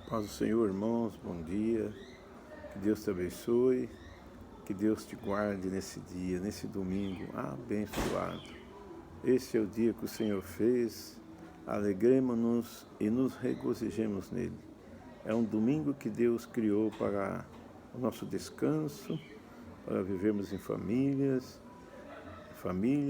Paz do Senhor, irmãos, bom dia, que Deus te abençoe, que Deus te guarde nesse dia, nesse domingo abençoado. Esse é o dia que o Senhor fez, alegremos-nos e nos regozijemos nele. É um domingo que Deus criou para o nosso descanso, para vivermos em família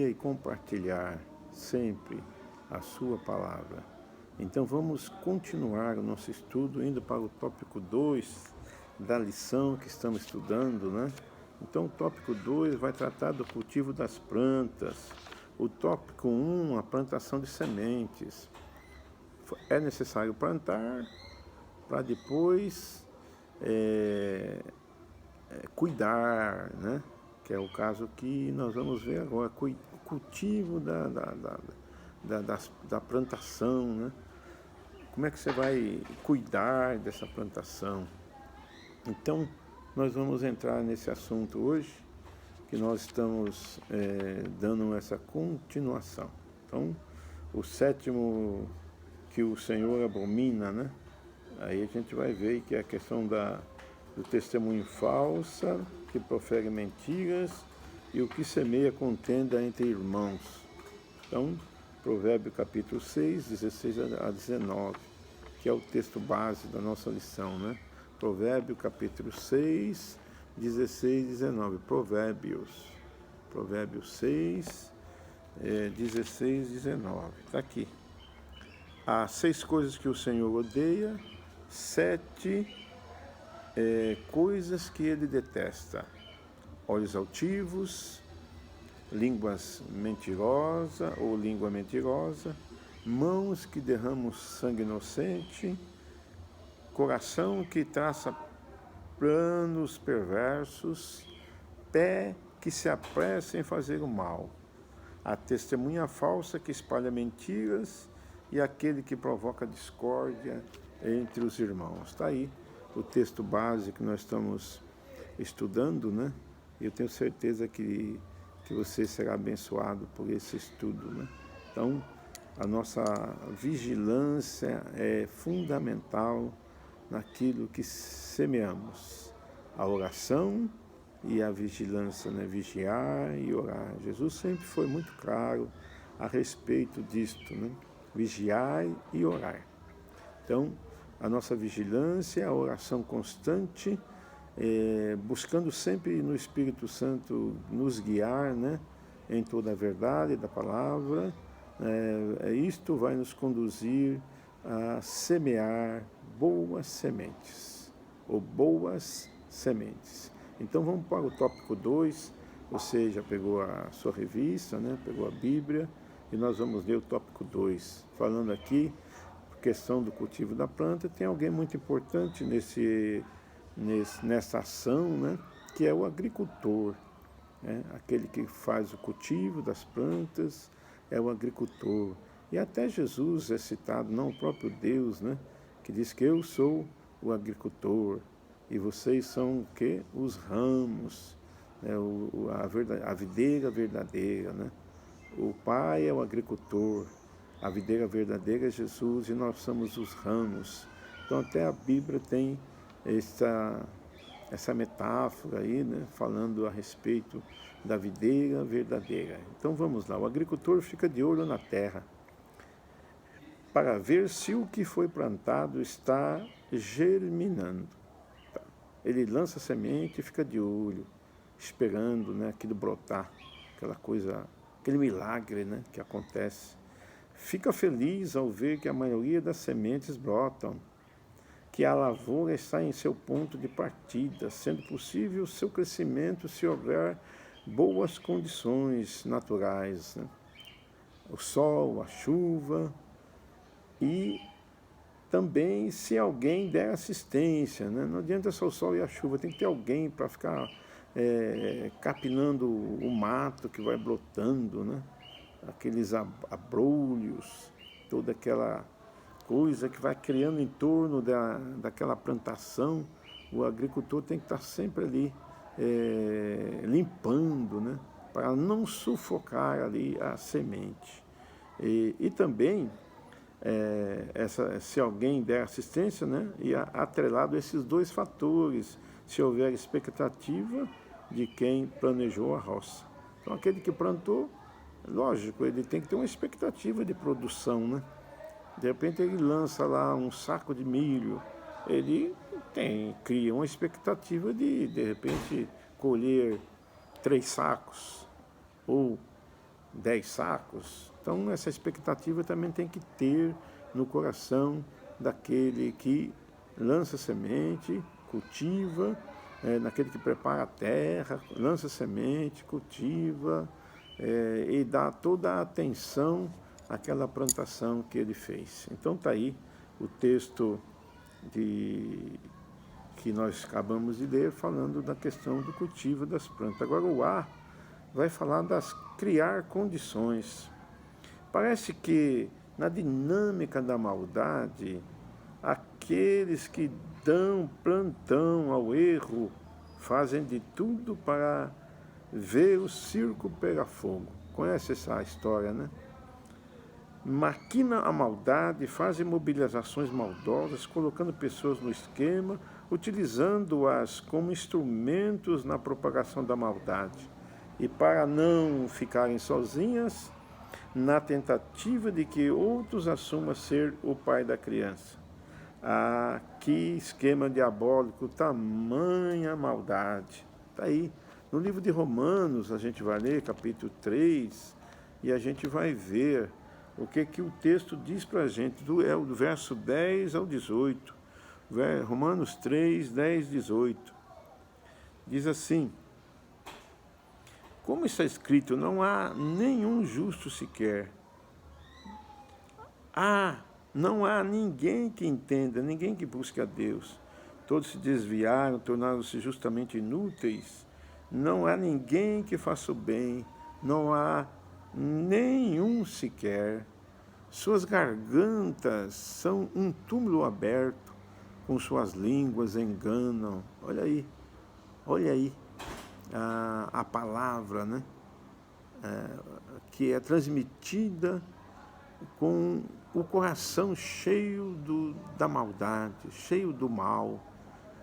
e compartilhar sempre a sua palavra. Então vamos continuar o nosso estudo indo para o tópico 2 da lição que estamos estudando, né? Então o tópico 2 vai tratar do cultivo das plantas. O tópico 1, a plantação de sementes. É necessário plantar para depois cuidar, né? Que é o caso que nós vamos ver agora, o cultivo da plantação, né? Como é que você vai cuidar dessa plantação? Então, nós vamos entrar nesse assunto hoje, que nós estamos dando essa continuação. Então, o sétimo que o Senhor abomina, né? Aí a gente vai ver que é a questão do testemunho falsa, que profere mentiras, e o que semeia contenda entre irmãos. Então, Provérbio capítulo 6, 16 a 19, que é o texto base da nossa lição, né? Provérbio capítulo 6, 16 e 19. Provérbios 6, 16 e 19. Está aqui. Há 6 coisas que o Senhor odeia, 7 coisas que ele detesta: olhos altivos, língua mentirosa, mãos que derramam sangue inocente, coração que traça planos perversos, pé que se apressa em fazer o mal, a testemunha falsa que espalha mentiras e aquele que provoca discórdia entre os irmãos. Está aí o texto base que nós estamos estudando, né? Eu tenho certeza que você será abençoado por esse estudo, né? Então, a nossa vigilância é fundamental naquilo que semeamos. A oração e a vigilância, né? Vigiar e orar. Jesus sempre foi muito claro a respeito disto, né? Vigiar e orar. Então, a nossa vigilância, a oração constante, buscando sempre no Espírito Santo nos guiar, né, em toda a verdade da palavra. Isto vai nos conduzir a semear boas sementes, ou boas sementes. Então vamos para o tópico 2, você já pegou a sua revista, né, pegou a Bíblia, e nós vamos ler o tópico 2, falando aqui, questão do cultivo da planta. Tem alguém muito importante nessa ação, né, que é o agricultor, né? Aquele que faz o cultivo das plantas é o agricultor. E até Jesus é citado, não o próprio Deus, né, que diz que eu sou o agricultor e vocês são o quê? Os ramos, né, a videira verdadeira, né? O Pai é o agricultor, a videira verdadeira é Jesus e nós somos os ramos. Então até a Bíblia tem essa metáfora aí, né, falando a respeito da videira verdadeira. Então vamos lá, o agricultor fica de olho na terra para ver se o que foi plantado está germinando. Tá. Ele lança a semente e fica de olho, esperando, né, aquilo brotar, aquela coisa, aquele milagre, né, que acontece. Fica feliz ao ver que a maioria das sementes brotam, que a lavoura está em seu ponto de partida, sendo possível o seu crescimento se houver boas condições naturais, né? O sol, a chuva, e também se alguém der assistência, né? Não adianta só o sol e a chuva, tem que ter alguém para ficar capinando o mato que vai brotando, né? Aqueles abrolhos, toda aquela coisa que vai criando em torno daquela plantação. O agricultor tem que estar sempre ali limpando, né, para não sufocar ali a semente. E também se alguém der assistência, né, e atrelado a esses dois fatores, se houver expectativa de quem planejou a roça. Então, aquele que plantou, lógico, ele tem que ter uma expectativa de produção, né? De repente ele lança lá um saco de milho, ele cria uma expectativa de repente, colher 3 sacos ou 10 sacos. Então, essa expectativa também tem que ter no coração daquele que lança semente, cultiva, naquele que prepara a terra, lança semente, cultiva, e dá toda a atenção àquela plantação que ele fez. Então, está aí o texto que nós acabamos de ler, falando da questão do cultivo das plantas. Agora, o A vai falar das criar condições. Parece que na dinâmica da maldade, aqueles que dão plantão ao erro fazem de tudo para ver o circo pegar fogo. Conhece essa história, né? Maquina a maldade, fazem mobilizações maldosas, colocando pessoas no esquema, utilizando-as como instrumentos na propagação da maldade. E para não ficarem sozinhas, na tentativa de que outros assumam ser o pai da criança. Ah, que esquema diabólico, tamanha maldade. Está aí. No livro de Romanos, a gente vai ler capítulo 3, e a gente vai ver o que o texto diz para a gente, do verso 10 ao 18. Romanos 3, 10, 18. Diz assim: como está escrito, não há nenhum justo sequer. Não há ninguém que entenda, ninguém que busque a Deus. Todos se desviaram, tornaram-se justamente inúteis. Não há ninguém que faça o bem, não há nenhum sequer. Suas gargantas são um túmulo aberto, com suas línguas enganam. Olha aí a palavra, né? Que é transmitida com o coração cheio da maldade, cheio do mal.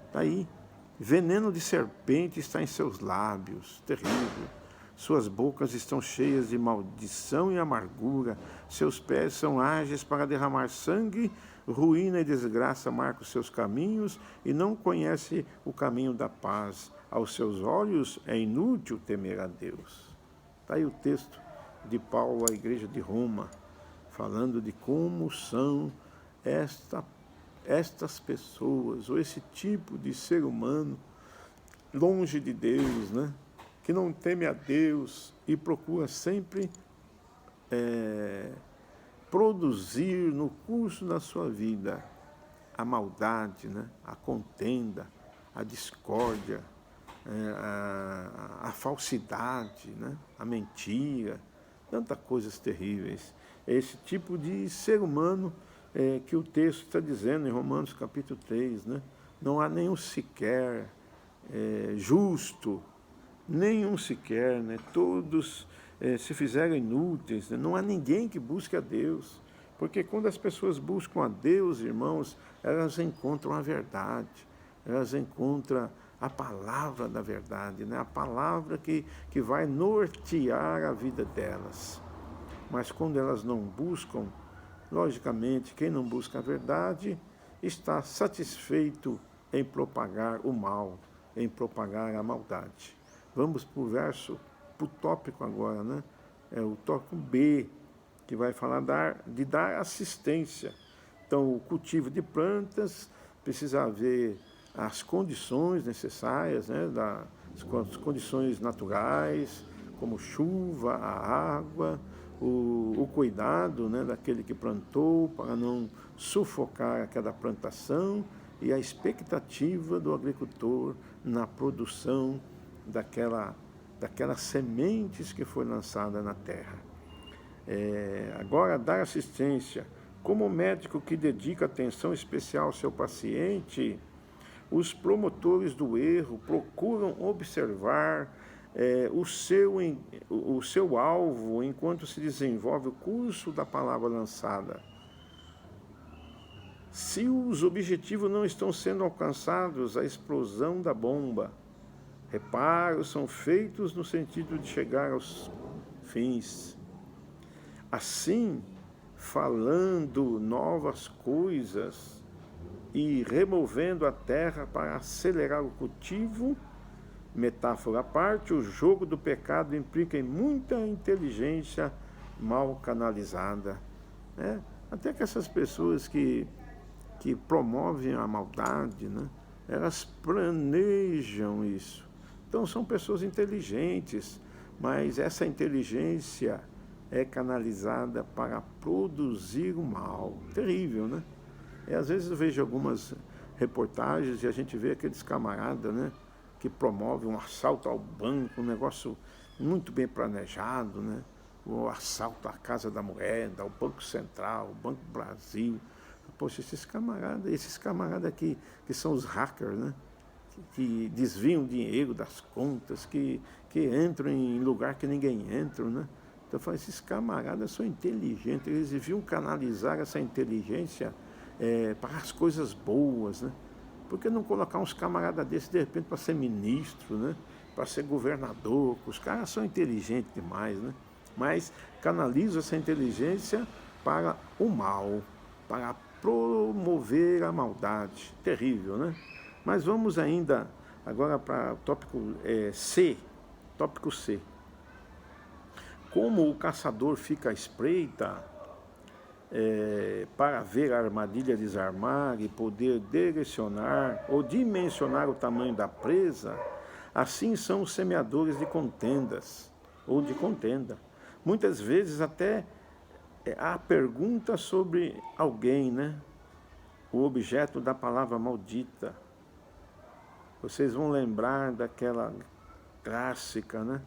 Está aí, veneno de serpente está em seus lábios, terrível. Suas bocas estão cheias de maldição e amargura, seus pés são ágeis para derramar sangue, ruína e desgraça marcam os seus caminhos e não conhece o caminho da paz. Aos seus olhos é inútil temer a Deus. Está aí o texto de Paulo à igreja de Roma, falando de como são estas pessoas, ou esse tipo de ser humano, longe de Deus, né? Que não teme a Deus e procura sempre produzir no curso da sua vida a maldade, né? A contenda, a discórdia, a falsidade, né? A mentira, tantas coisas terríveis. É esse tipo de ser humano que o texto está dizendo em Romanos capítulo 3, né? Não há nenhum sequer justo, nenhum sequer, né? Todos se fizeram inúteis, né? Não há ninguém que busque a Deus, porque quando as pessoas buscam a Deus, irmãos, elas encontram a verdade, elas encontram a palavra da verdade, né? A palavra que vai nortear a vida delas. Mas quando elas não buscam, logicamente, quem não busca a verdade está satisfeito em propagar o mal, em propagar a maldade. Vamos para o tópico agora, né? É o tópico B, que vai falar de dar assistência. Então, o cultivo de plantas precisa haver as condições necessárias, né? As condições naturais, como chuva, a água, o cuidado, né, daquele que plantou para não sufocar aquela plantação e a expectativa do agricultor na produção daquelas sementes que foi lançada na terra. Agora, dar assistência. Como médico que dedica atenção especial ao seu paciente, os promotores do erro procuram observar o seu alvo enquanto se desenvolve o curso da palavra lançada. Se os objetivos não estão sendo alcançados, a explosão da bomba. Reparos são feitos no sentido de chegar aos fins. Assim, falando novas coisas e removendo a terra para acelerar o cultivo, metáfora à parte, o jogo do pecado implica em muita inteligência mal canalizada. Né? Até que essas pessoas que promovem a maldade, né? Elas planejam isso. Então são pessoas inteligentes, mas essa inteligência é canalizada para produzir o mal. Terrível, né? E às vezes eu vejo algumas reportagens e a gente vê aqueles camaradas, né, que promovem um assalto ao banco, um negócio muito bem planejado, né? O assalto à Casa da Moeda, ao Banco Central, ao Banco do Brasil. Poxa, esses camaradas aqui, que são os hackers, né? Que desviam dinheiro das contas, que entram em lugar que ninguém entra, né? Então eu falo, esses camaradas são inteligentes, eles deviam canalizar essa inteligência para as coisas boas, né? Por que não colocar uns camaradas desses, de repente, para ser ministro, né? Para ser governador? Os caras são inteligentes demais, né? Mas canalizam essa inteligência para o mal, para promover a maldade. Terrível, né? Mas vamos ainda agora para o tópico C. Tópico C. Como o caçador fica à espreita para ver a armadilha desarmar e poder direcionar ou dimensionar o tamanho da presa, assim são os semeadores de contendas ou de contenda. Muitas vezes até há pergunta sobre alguém, né? O objeto da palavra maldita. Vocês vão lembrar daquela clássica, né?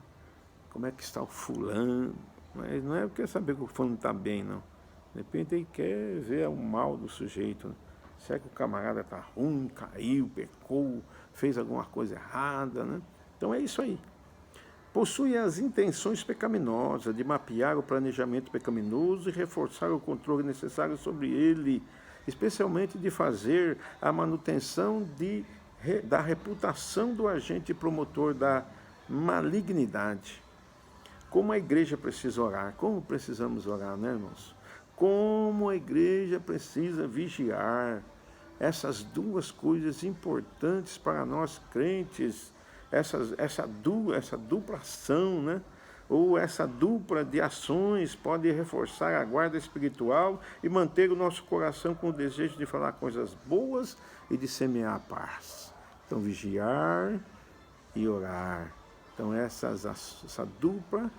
Como é que está o fulano? Mas não é porque saber que o fulano está bem, não. De repente ele quer ver o mal do sujeito. Né? Será que o camarada está ruim, caiu, pecou, fez alguma coisa errada, né? Então é isso aí. Possui as intenções pecaminosas de mapear o planejamento pecaminoso e reforçar o controle necessário sobre ele, especialmente de fazer a manutenção da reputação do agente promotor da malignidade. Como a igreja precisa orar? Como precisamos orar, né, irmãos? Como a igreja precisa vigiar essas duas coisas importantes para nós crentes, essa dupla ação, né? Ou essa dupla de ações pode reforçar a guarda espiritual e manter o nosso coração com o desejo de falar coisas boas e de semear a paz. Então, vigiar e orar. Então, essa dupla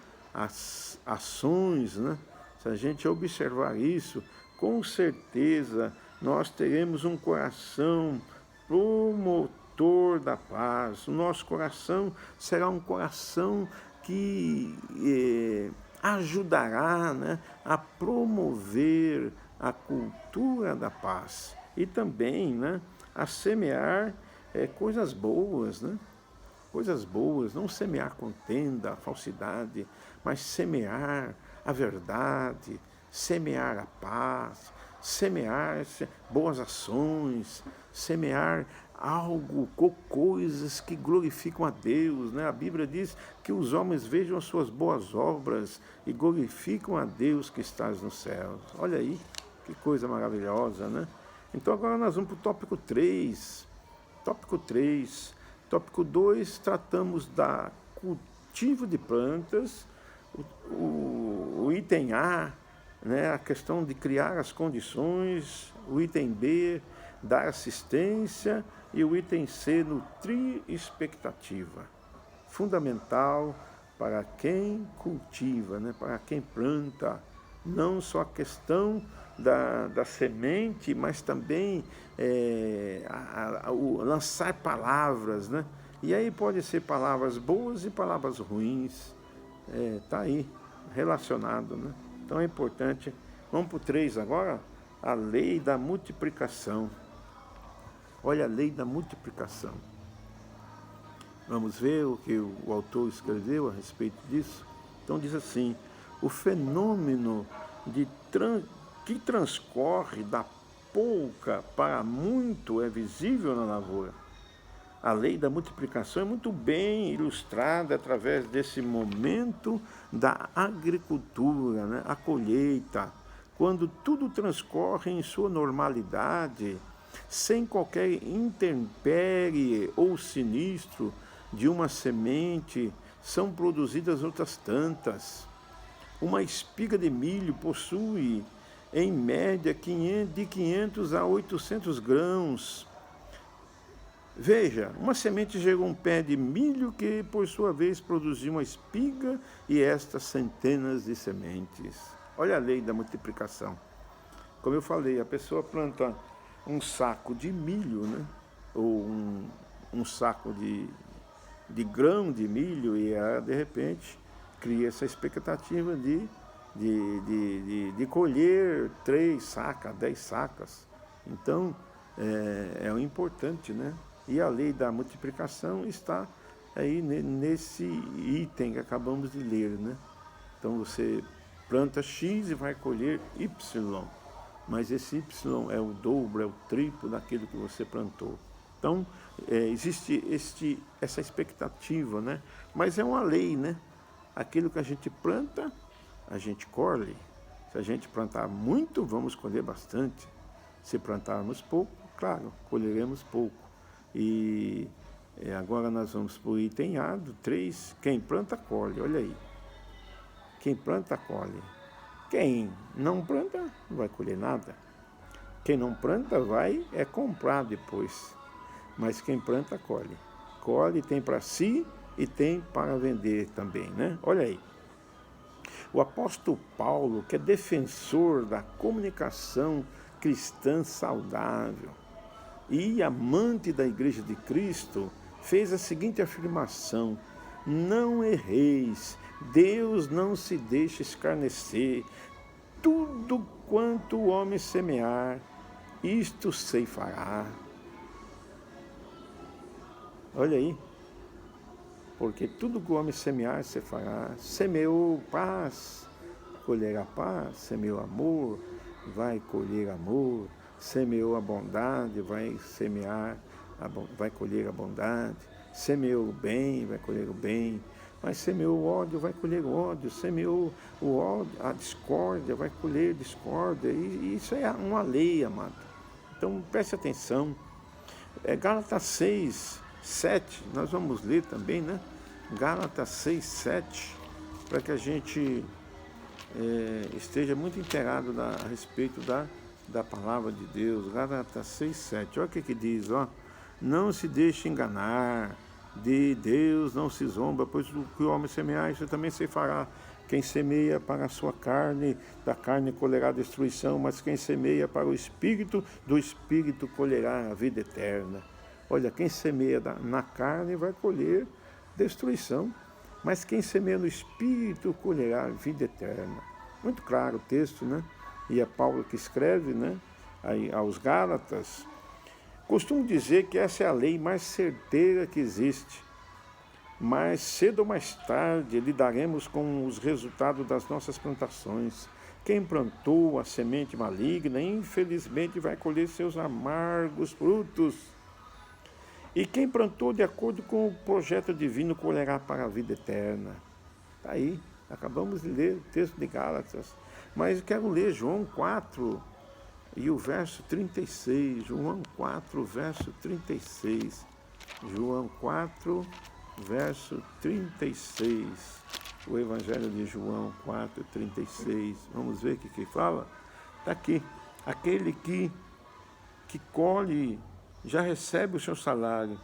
ações, né? Se a gente observar isso, com certeza nós teremos um coração promotor da paz. O nosso coração será um coração que ajudará, né, a promover a cultura da paz e também, né, a semear coisas boas, né? Coisas boas, não semear contenda, falsidade, mas semear a verdade, semear a paz, semear boas ações, semear algo, coisas que glorificam a Deus, né? A Bíblia diz que os homens vejam as suas boas obras e glorificam a Deus que estás nos céus. Olha aí, que coisa maravilhosa, né? Então agora nós vamos para o tópico 3. Tópico 3. Tópico 2, tratamos da cultivo de plantas. O item A, né, a questão de criar as condições. O item B, dar assistência. E o item C, nutrir expectativa. Fundamental para quem cultiva, né, para quem planta. Não só a questão da semente, mas também lançar palavras, né? E aí pode ser palavras boas e palavras ruins. Está aí, relacionado, né? Então é importante. Vamos para o 3 agora, a lei da multiplicação. Olha a lei da multiplicação. Vamos ver o que o autor escreveu a respeito disso. Então diz assim, o fenômeno que transcorre da pouca para muito é visível na lavoura. A lei da multiplicação é muito bem ilustrada através desse momento da agricultura, né? A colheita, quando tudo transcorre em sua normalidade, sem qualquer intempérie ou sinistro de uma semente, são produzidas outras tantas. Uma espiga de milho possui, em média, de 500 a 800 grãos. Veja, uma semente gerou um pé de milho que, por sua vez, produziu uma espiga e estas centenas de sementes. Olha a lei da multiplicação. Como eu falei, a pessoa planta um saco de milho, né? Ou um saco de grão de milho e ela, de repente, cria essa expectativa de colher 3 sacas, 10 sacas. Então, é o importante, né? E a lei da multiplicação está aí nesse item que acabamos de ler, né? Então você planta X e vai colher Y, mas esse Y é o dobro, é o triplo daquilo que você plantou. Então, existe essa expectativa, né? Mas é uma lei, né? Aquilo que a gente planta, a gente colhe. Se a gente plantar muito, vamos colher bastante. Se plantarmos pouco, claro, colheremos pouco. E agora nós vamos para o item A do 3. Quem planta, colhe. Olha aí. Quem planta, colhe. Quem não planta, não vai colher nada. Quem não planta, vai comprar depois. Mas quem planta, colhe. Colhe, tem para si e tem para vender também, né? Olha aí. O apóstolo Paulo, que é defensor da comunicação cristã saudável e amante da Igreja de Cristo, fez a seguinte afirmação: não erreis, Deus não se deixa escarnecer, tudo quanto o homem semear, isto ceifará. Olha aí, porque tudo que o homem semear, ceifará. Semeou paz, colherá paz, semeou amor, vai colher amor, semeou a bondade, vai colher a bondade, semeou o bem, vai colher o bem, mas semeou o ódio, vai colher o ódio, semeou o ódio, a discórdia, vai colher discórdia, e isso é uma lei, amado. Então preste atenção. Gálatas 6, 7, nós vamos ler também, né? Gálatas 6, 7, para que a gente esteja muito inteirado a respeito da palavra de Deus. Gálatas 6, 7, olha o que diz, ó. Não se deixe enganar, de Deus não se zomba, pois o que o homem semear, isso também se fará. Quem semeia para a sua carne, da carne colherá destruição, mas quem semeia para o Espírito, do Espírito colherá a vida eterna. Olha, quem semeia na carne vai colher destruição, mas quem semeia no Espírito colherá a vida eterna. Muito claro o texto, né? E é Paulo que escreve, né? Aí, aos Gálatas. Costumo dizer que essa é a lei mais certeira que existe. Mas cedo ou mais tarde lidaremos com os resultados das nossas plantações. Quem plantou a semente maligna, infelizmente vai colher seus amargos frutos. E quem plantou de acordo com o projeto divino colherá para a vida eterna. Está aí, acabamos de ler o texto de Gálatas. Mas eu quero ler João 4 e o verso 36. João 4, verso 36. João 4, verso 36. O Evangelho de João 4, 36. Vamos ver o que fala? Está aqui. Aquele que colhe já recebe o seu salário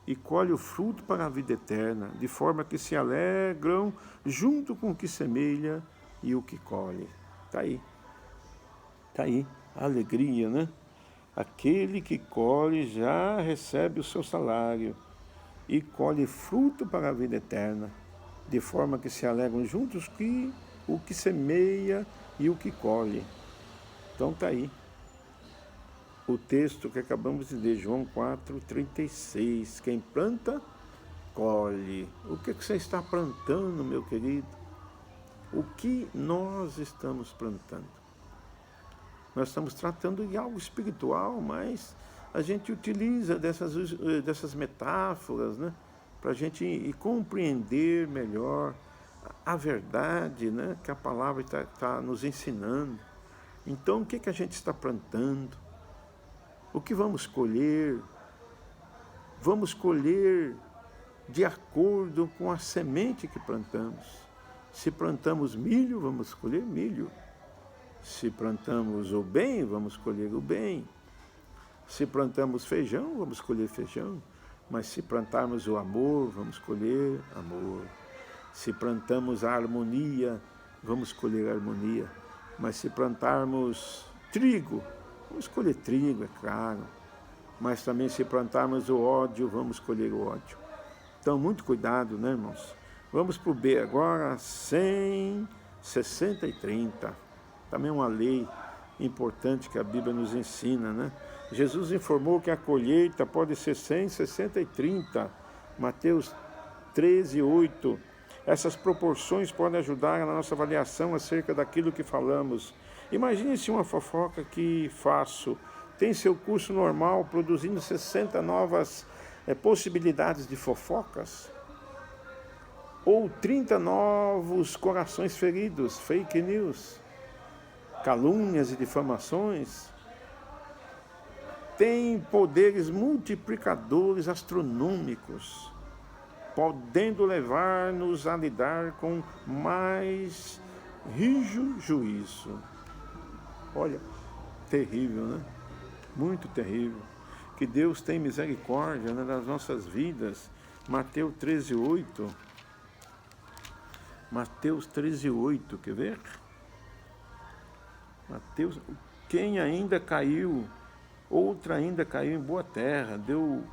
e colhe o fruto para a vida eterna, de forma que se alegram junto com o que semeia e o que colhe. Está aí. Está aí a alegria, né? Aquele que colhe já recebe o seu salário e colhe fruto para a vida eterna, de forma que se alegram juntos o que semeia e o que colhe. Então está aí o texto que acabamos de ler, João 4, 36. Quem planta, colhe. O que você está plantando, meu querido? O que nós estamos plantando? Nós estamos tratando de algo espiritual, mas a gente utiliza dessas metáforas, né, para a gente ir compreender melhor a verdade, né, que a palavra está nos ensinando. Então, o que a gente está plantando? O que vamos colher? Vamos colher de acordo com a semente que plantamos. Se plantamos milho, vamos colher milho. Se plantamos o bem, vamos colher o bem. Se plantamos feijão, vamos colher feijão. Mas se plantarmos o amor, vamos colher amor. Se plantamos a harmonia, vamos colher harmonia. Mas se plantarmos trigo, vamos colher trigo, é claro. Mas também se plantarmos o ódio, vamos colher o ódio. Então, muito cuidado, né, irmãos? Vamos para o B agora, 100, 60 e 30. Também uma lei importante que a Bíblia nos ensina, né? Jesus informou que a colheita pode ser 100, 60 e 30. Mateus 13, 8. Essas proporções podem ajudar na nossa avaliação acerca daquilo que falamos. Imagine se uma fofoca que faço tem seu curso normal, produzindo 60 novas possibilidades de fofocas, ou 30 novos corações feridos, fake news, calúnias e difamações. Tem poderes multiplicadores astronômicos, podendo levar-nos a lidar com mais rijo juízo. Olha, terrível, né? Muito terrível. Que Deus tem misericórdia, né, das nossas vidas. Mateus 13, 8. Mateus 13, 8, quer ver? Mateus, quem ainda caiu, outra ainda caiu em boa terra, deu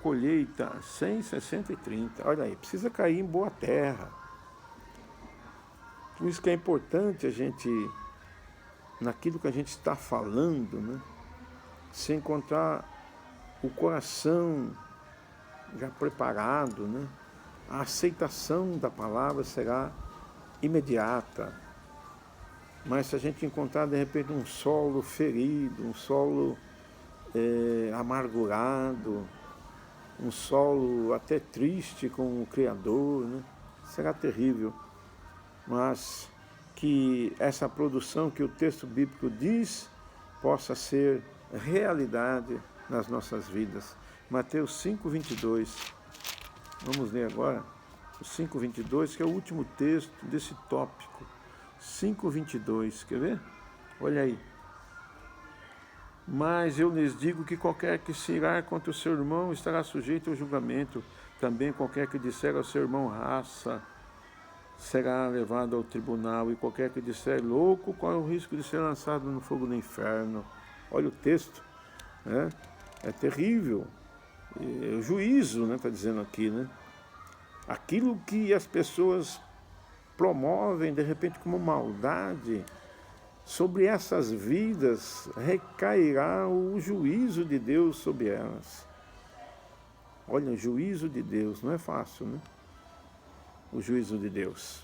colheita 100, 60 e 30. Olha aí, precisa cair em boa terra. Por isso que é importante a gente, naquilo que a gente está falando, né, se encontrar o coração já preparado, né, a aceitação da palavra será imediata. Mas se a gente encontrar, de repente, um solo ferido, um solo amargurado, um solo até triste com o Criador, né, será terrível. Mas que essa produção que o texto bíblico diz possa ser realidade nas nossas vidas. Mateus 5, 22. Vamos ler agora o 5, 22, que é o último texto desse tópico. 5, 22, quer ver? Olha aí. Mas eu lhes digo que qualquer que se irar contra o seu irmão estará sujeito ao julgamento. Também qualquer que disser ao seu irmão raça será levado ao tribunal. E qualquer que disser louco, corre o risco de ser lançado no fogo do inferno. Olha o texto, né? É terrível. O juízo, né, está dizendo aqui, né? Aquilo que as pessoas promovem, de repente, como maldade, sobre essas vidas recairá o juízo de Deus sobre elas. Olha, o juízo de Deus, não é fácil, né? O juízo de Deus.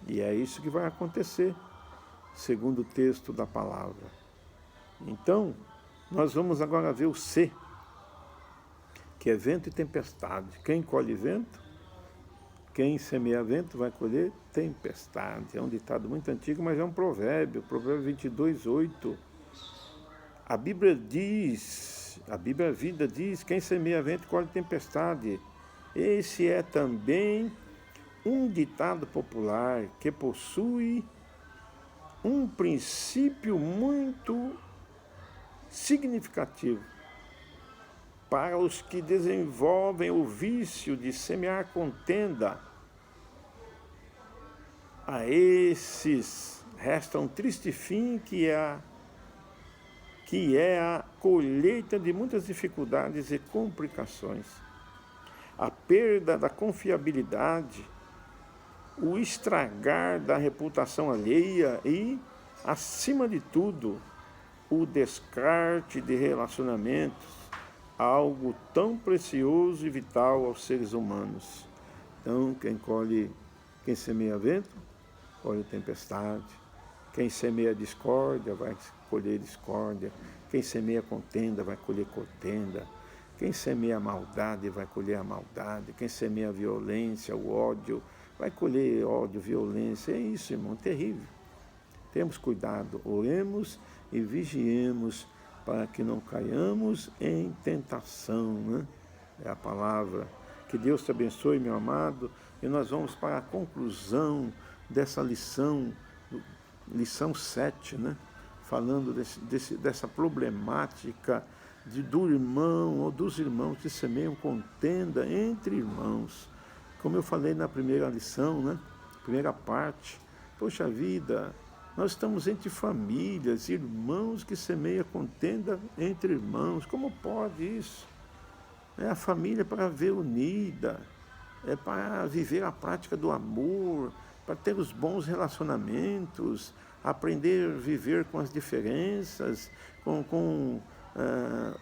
E é isso que vai acontecer, segundo o texto da palavra. Então, nós vamos agora ver o C, que é vento e tempestade. Quem colhe vento, quem semeia vento vai colher tempestade. É um ditado muito antigo, mas é um provérbio. Provérbio 22, 8. A Bíblia diz, a Bíblia Vida diz, quem semeia vento colhe tempestade. Esse é também um ditado popular que possui um princípio muito significativo para os que desenvolvem o vício de semear contenda. A esses resta um triste fim, que é a colheita de muitas dificuldades e complicações, a perda da confiabilidade, o estragar da reputação alheia e, acima de tudo, o descarte de relacionamentos, algo tão precioso e vital aos seres humanos. Então, quem semeia vento, colhe tempestade. Quem semeia discórdia vai colher discórdia. Quem semeia contenda vai colher contenda. Quem semeia a maldade vai colher a maldade. Quem semeia a violência, o ódio, vai colher ódio, violência. É isso, irmão, terrível. Temos cuidado, oremos e vigiemos para que não caiamos em tentação, né? É a palavra. Que Deus te abençoe, meu amado. E nós vamos para a conclusão dessa lição, lição 7, né? Falando dessa problemática do irmão ou dos irmãos que semeiam contenda entre irmãos. Como eu falei na primeira lição, né? Primeira parte. Poxa vida, nós estamos entre famílias, irmãos que semeiam contenda entre irmãos. Como pode isso? É a família para viver unida, é para viver a prática do amor, para ter os bons relacionamentos, aprender a viver com as diferenças, com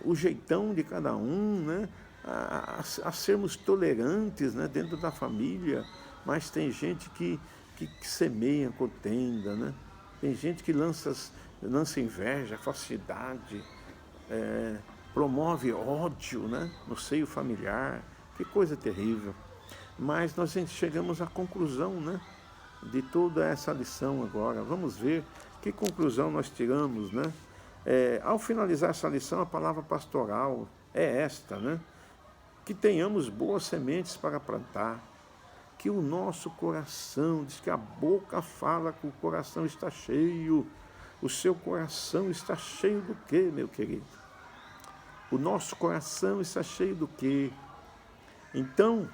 o jeitão de cada um, né? A sermos tolerantes, né? Dentro da família. Mas tem gente que semeia contenda, né? Tem gente que lança inveja, falsidade, promove ódio, né? No seio familiar. Que coisa terrível. Mas nós chegamos à conclusão, né? De toda essa lição agora. Vamos ver que conclusão nós tiramos, né? Ao finalizar essa lição, a palavra pastoral é esta, né? Que tenhamos boas sementes para plantar, que o nosso coração, diz que a boca fala que o coração está cheio. O seu coração está cheio do quê, meu querido? O nosso coração está cheio do quê? Então,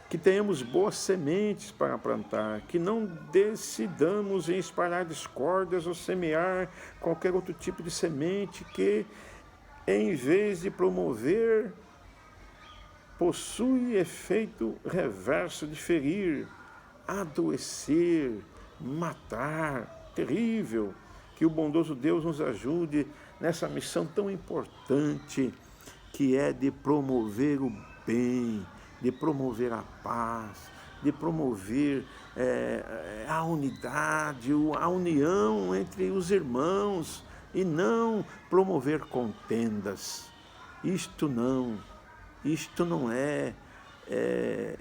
que tenhamos boas sementes para plantar, que não decidamos em espalhar discórdias ou semear qualquer outro tipo de semente que, em vez de promover, possui efeito reverso de ferir, adoecer, matar. Terrível. Que o bondoso Deus nos ajude nessa missão tão importante, que é de promover o bem, de promover a paz, de promover a unidade, a união entre os irmãos, e não promover contendas. Isto não é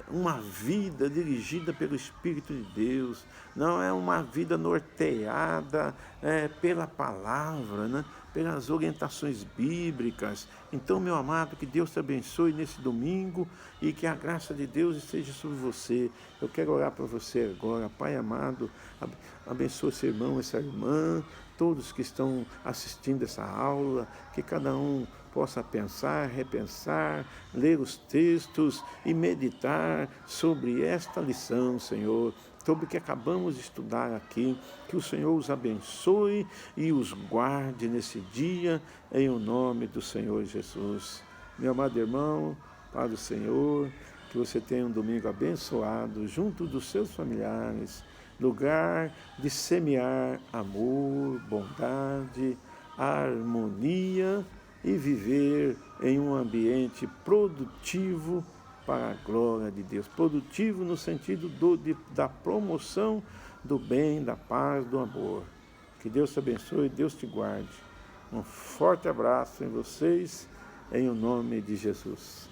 uma vida dirigida pelo Espírito de Deus, não é uma vida norteada pela palavra, né? Pelas orientações bíblicas. Então, meu amado, que Deus te abençoe nesse domingo e que a graça de Deus esteja sobre você. Eu quero orar para você agora. Pai amado, abençoe esse irmão, essa irmã, todos que estão assistindo essa aula, que cada um possa pensar, repensar, ler os textos e meditar sobre esta lição, Senhor, sobre o que acabamos de estudar aqui. Que o Senhor os abençoe e os guarde nesse dia, em o nome do Senhor Jesus. Meu amado irmão, Pai do Senhor, que você tenha um domingo abençoado, junto dos seus familiares, lugar de semear amor, bondade, harmonia e viver em um ambiente produtivo para a glória de Deus. Produtivo no sentido da promoção do bem, da paz, do amor. Que Deus te abençoe, Deus te guarde. Um forte abraço em vocês, em o nome de Jesus.